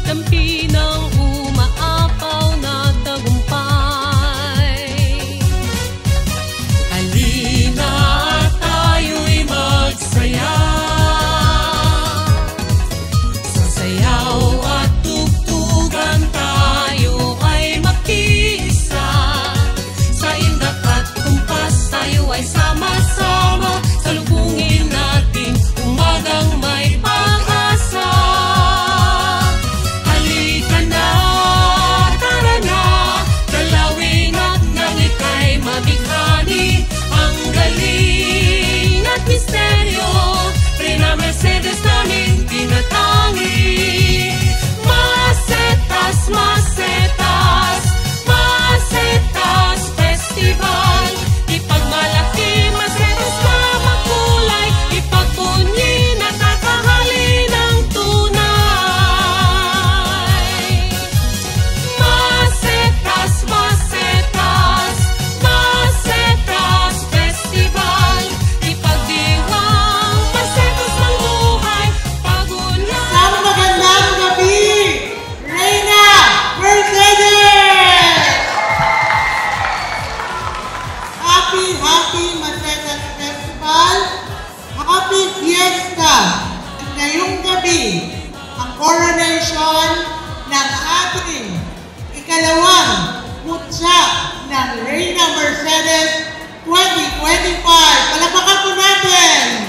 dampi ng umaapaw na tagumpay. Halina tayo'y magsaya, sa sayaw at tugtugan tayo ay makiisa. Sa indak at kumpas tayo ay sama-sama, salubungin natin umagang may pag-asa. Halika na, tara na, dalawin at nang ika'y mabighani. Ang galing at misteryo, Reyna Mercedes namin tinatangi. Masetas, Masetas, Masetas Festival. Ipagmalaki, Masetas na makulay, ipagpunyi na tatahali ng tunay. Masetas, Masetas, Masetas Festival. Ipagdiwang Masetas ng buhay, pagulang. Isang magandang gabi, Reyna Mercedes! Happy Masetas Festival! Happy Fiesta! At ngayong gabi, ang coronation ng ating ikalawang mutya ng Reyna Mercedes 2025. Palapakan po natin!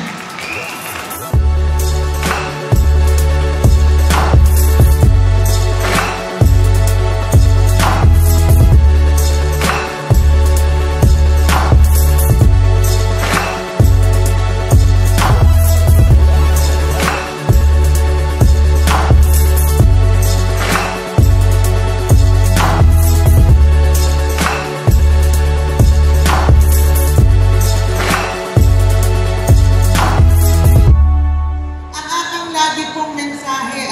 Ang aking lagi pong mensahe,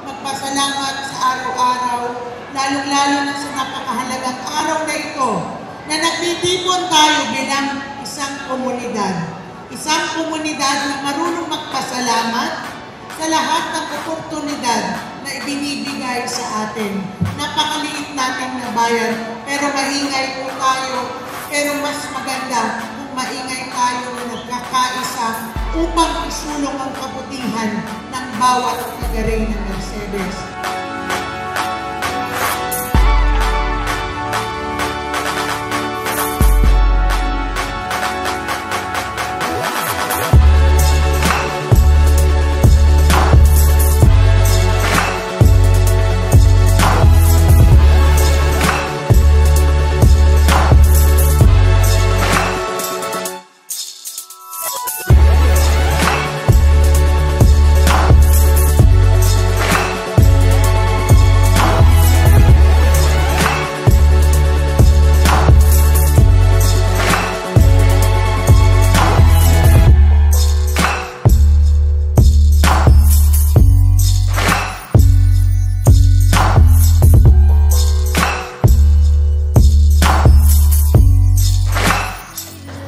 magpasalamat sa araw-araw, lalong-lalo na sa napakahalagang araw na ito, na nagtitipon tayo bilang isang komunidad. Isang komunidad na marunong magpasalamat sa lahat ng oportunidad na ibinibigay sa atin. Napakaliit natin na bayan, pero maingay po tayo. Pero mas maganda kung maingay tayo na nagkakaisa upang isulong ang kabutihan ng bawat taga-Reyna Mercedes.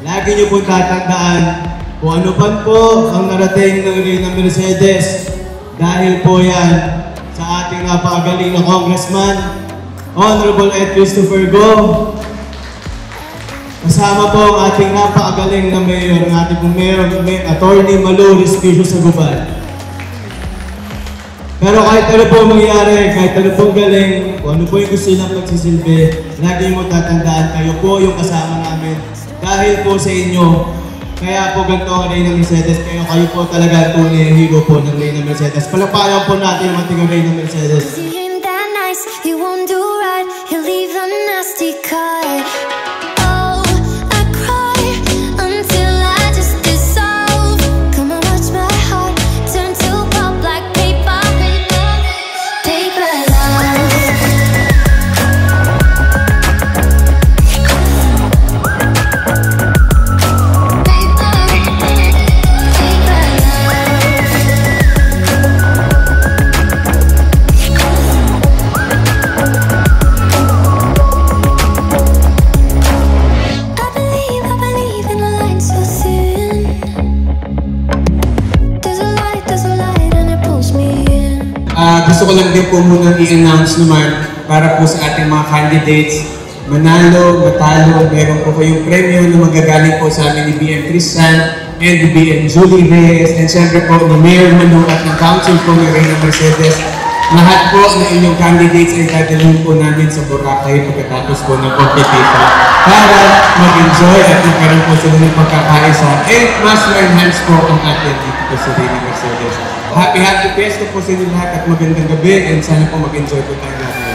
Lagi niyo po tatandaan kung ano pa po ang narating ng Reyna Mercedes. Dahil po yan sa ating napakagaling na Congressman, Honorable Ed Christopher Go. Kasama po ang ating napakagaling na mayor, ang ating pong mayor, Attorney Malu Respicio Saguban. Pero kahit ano po mangyari, kahit ano pong galing, kung ano po yung gusto nilang pagsisilbi, lagi mo tatandaan, kayo po yung kasama namin. Dahil po sa inyo, kaya po ganito ang Reyna Mercedes, kayo po talaga tunay ang hero po ng Reyna Mercedes. Palapayan po natin ang ating Reyna Mercedes. See him that nice, he won't do right, he'll leave a nasty cut. Oh, I cry until I just dissolve. Come on, watch my heart turn to pop like paper, paper love. gusto ko lang din po munang i-announce naman para po sa ating mga candidates, manalo, matalo, meron po kayong premyo na magagaling po sa amin ni BM Christian and ni BM Julie Reyes, and syempre po ni Mayor Manu at ng Council po ni Reyna Mercedes. Lahat po na inyong candidates ay dadalhin po namin sa Boracay pagkatapos po ng competition para mag-enjoy at magkaroon po sila ng pagkakaisa and mas ma-enhance po ang atin dito po sa Reyna Mercedes. Happy Fiesta po sa inyo lahat at magandang gabi, and sana po mag-enjoy po tayo lahat.